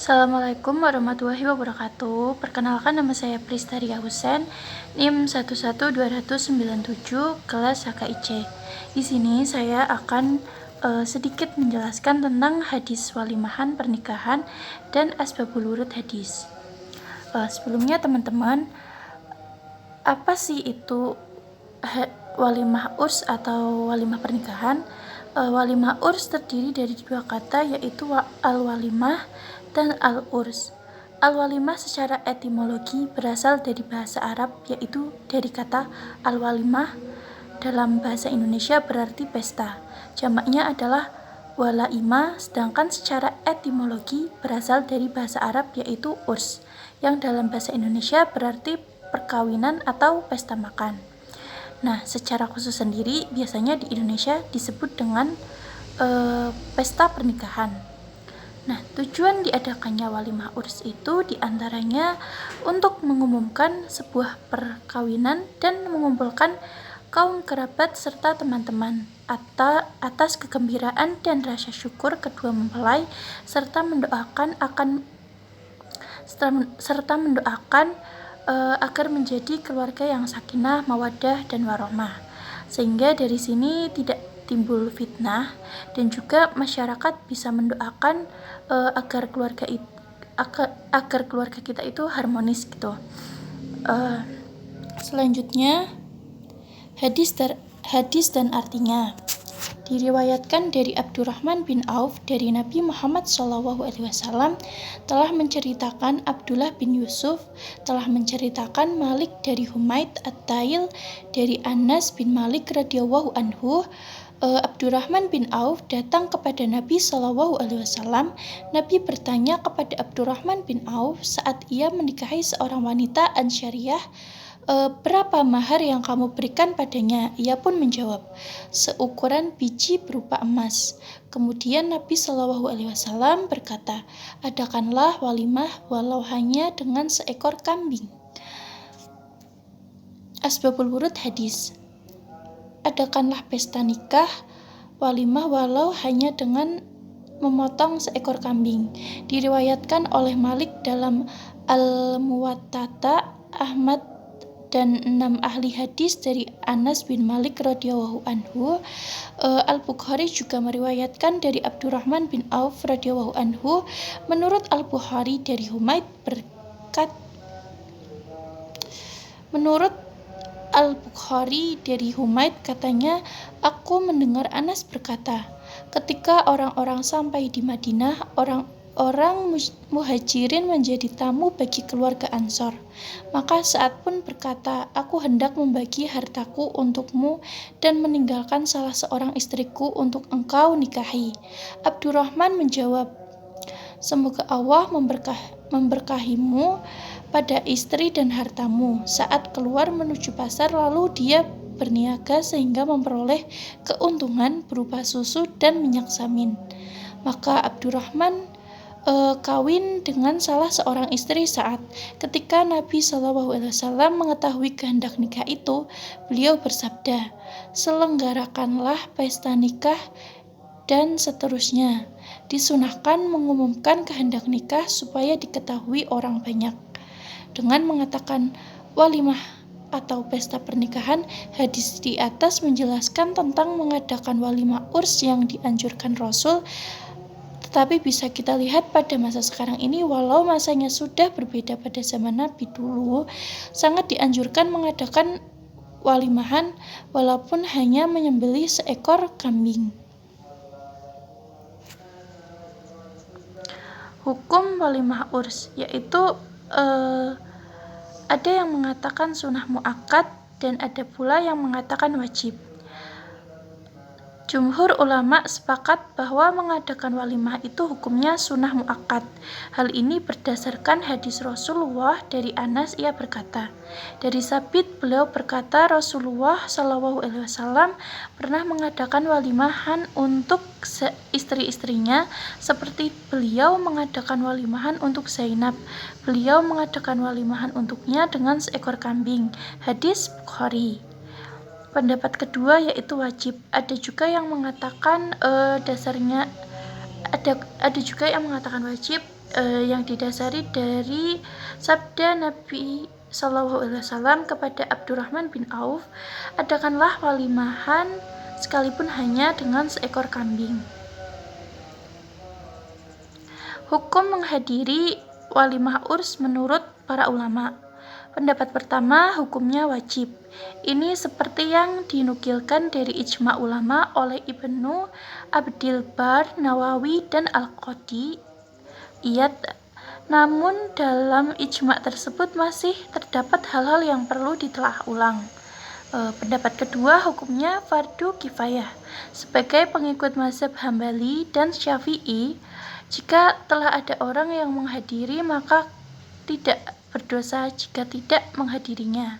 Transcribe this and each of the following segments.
Assalamualaikum warahmatullahi wabarakatuh. Perkenalkan, nama saya Pristaria Husen, NIM 11297, kelas HKIC. Di sini saya akan sedikit menjelaskan tentang hadis walimahan pernikahan dan asbabul wurud hadis. Sebelumnya teman-teman, apa sih itu walimah urs atau walimah pernikahan? Walimah urs terdiri dari dua kata, yaitu al-walimah dan al-urs. Al-walimah secara etimologi berasal dari bahasa Arab, yaitu dari kata al-walimah. Dalam bahasa Indonesia berarti pesta. Jamaknya adalah walaimah, sedangkan secara etimologi berasal dari bahasa Arab, yaitu urs, yang dalam bahasa Indonesia berarti perkawinan atau pesta makan. Nah, secara khusus sendiri biasanya di Indonesia disebut dengan pesta pernikahan. Nah, tujuan diadakannya walimah urs itu diantaranya untuk mengumumkan sebuah perkawinan dan mengumpulkan kaum kerabat serta teman-teman atas kegembiraan dan rasa syukur kedua mempelai serta mendoakan agar menjadi keluarga yang sakinah, mawaddah, dan warohmah, sehingga dari sini tidak timbul fitnah dan juga masyarakat bisa mendoakan agar keluarga kita itu harmonis gitu. Selanjutnya hadis dan artinya. Diriwayatkan dari Abdurrahman bin Auf dari Nabi Muhammad SAW telah menceritakan Abdullah bin Yusuf telah menceritakan Malik dari Humaid At-Tail dari Anas bin Malik radhiyallahu anhu. Abdurrahman bin Auf datang kepada Nabi SAW. Nabi bertanya kepada Abdurrahman bin Auf saat ia menikahi seorang wanita Ansyariyah, berapa mahar yang kamu berikan padanya? Ia pun menjawab, seukuran biji berupa emas. Kemudian Nabi SAW berkata, adakanlah walimah walau hanya dengan seekor kambing. Asbabul wurud hadis. Adakanlah pesta nikah walimah walau hanya dengan memotong seekor kambing. Diriwayatkan oleh Malik dalam Al-Muwattata, Ahmad dan 6 ahli hadis dari Anas bin Malik radhiyallahu anhu. Al-Bukhari juga meriwayatkan dari Abdurrahman bin Auf radhiyallahu anhu. Menurut Al-Bukhari dari Humaid katanya, aku mendengar Anas berkata, ketika orang-orang sampai di Madinah, orang muhajirin menjadi tamu bagi keluarga Ansor. Maka Sa'ad pun berkata, aku hendak membagi hartaku untukmu dan meninggalkan salah seorang istriku untuk engkau nikahi. Abdurrahman menjawab, semoga Allah memberkahimu pada istri dan hartamu. Saat keluar menuju pasar, lalu dia berniaga sehingga memperoleh keuntungan berupa susu dan minyak samin. Maka Abdurrahman kawin dengan salah seorang istri Sa'ad. Ketika Nabi SAW mengetahui kehendak nikah itu, beliau bersabda, selenggarakanlah pesta nikah dan seterusnya. Disunahkan mengumumkan kehendak nikah supaya diketahui orang banyak. Dengan mengatakan walimah atau pesta pernikahan, hadis di atas menjelaskan tentang mengadakan walimah urs yang dianjurkan Rasul. Tetapi bisa kita lihat pada masa sekarang ini, walau masanya sudah berbeda pada zaman Nabi dulu, sangat dianjurkan mengadakan walimahan walaupun hanya menyembelih seekor kambing. Hukum walimah urs, yaitu ada yang mengatakan sunnah muakkad dan ada pula yang mengatakan wajib. Jumhur ulama sepakat bahwa mengadakan walimah itu hukumnya sunnah muakkad. Hal ini berdasarkan hadis Rasulullah dari Anas. Ia berkata, dari Sabit beliau berkata, Rasulullah SAW pernah mengadakan walimahan untuk istri-istrinya seperti beliau mengadakan walimahan untuk Zainab. Beliau mengadakan walimahan untuknya dengan seekor kambing. Hadis Bukhari. Pendapat kedua yaitu wajib. Ada juga yang mengatakan wajib. yang didasari dari sabda Nabi Shallallahu Alaihi Wasallam kepada Abdurrahman bin Auf, adakanlah walimahan sekalipun hanya dengan seekor kambing. Hukum menghadiri walimah urs menurut para ulama. Pendapat pertama, hukumnya wajib. Ini seperti yang dinukilkan dari ijma ulama oleh Ibnu Abdil Bar, Nawawi, dan Al-Qadi Iyad. Namun dalam ijma tersebut masih terdapat hal-hal yang perlu ditelaah ulang. Pendapat kedua, hukumnya fardu kifayah. Sebagai pengikut mazhab Hambali dan Syafi'i, jika telah ada orang yang menghadiri, maka tidak berdosa jika tidak menghadirinya.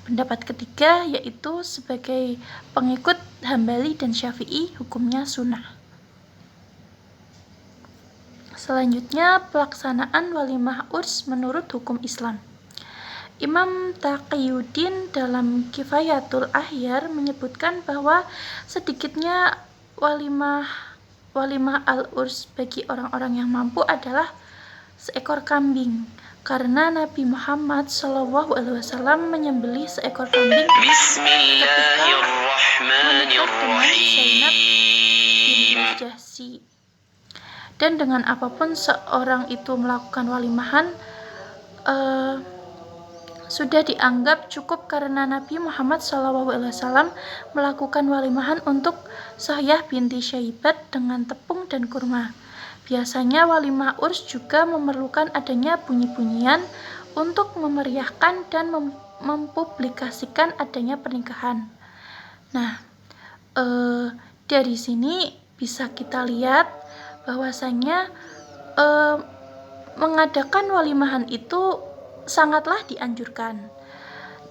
Pendapat ketiga, yaitu sebagai pengikut Hambali dan Syafi'i, hukumnya sunnah. Selanjutnya, pelaksanaan walimah urs menurut hukum Islam. Imam Taqiyuddin dalam Kifayatul Ahyar menyebutkan bahwa sedikitnya walimah al-urs bagi orang-orang yang mampu adalah seekor kambing, karena Nabi Muhammad SAW menyembelih seekor kambing ketika menikah dengan Zainab bin Jahsy. Dan dengan apapun seorang itu melakukan walimahan sudah dianggap cukup, karena Nabi Muhammad SAW melakukan walimahan untuk Sahyah binti Syaibat dengan tepung dan kurma. Biasanya walimah urs juga memerlukan adanya bunyi-bunyian untuk memeriahkan dan mempublikasikan adanya pernikahan. Nah, dari sini bisa kita lihat bahwasanya mengadakan walimahan itu sangatlah dianjurkan.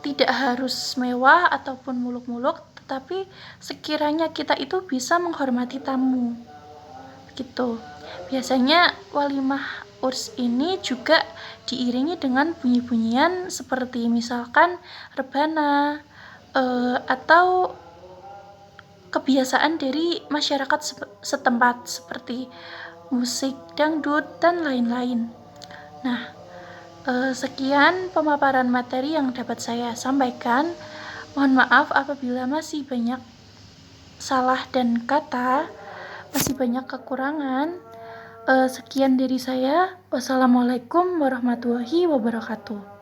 Tidak harus mewah ataupun muluk-muluk, tetapi sekiranya kita itu bisa menghormati tamu, gitu. Biasanya walimah urs ini juga diiringi dengan bunyi-bunyian seperti misalkan rebana atau kebiasaan dari masyarakat setempat seperti musik dangdut dan lain-lain. Nah, sekian pemaparan materi yang dapat saya sampaikan. Mohon maaf apabila masih banyak salah dan kata, masih banyak kekurangan. Sekian dari saya. Wassalamualaikum warahmatullahi wabarakatuh.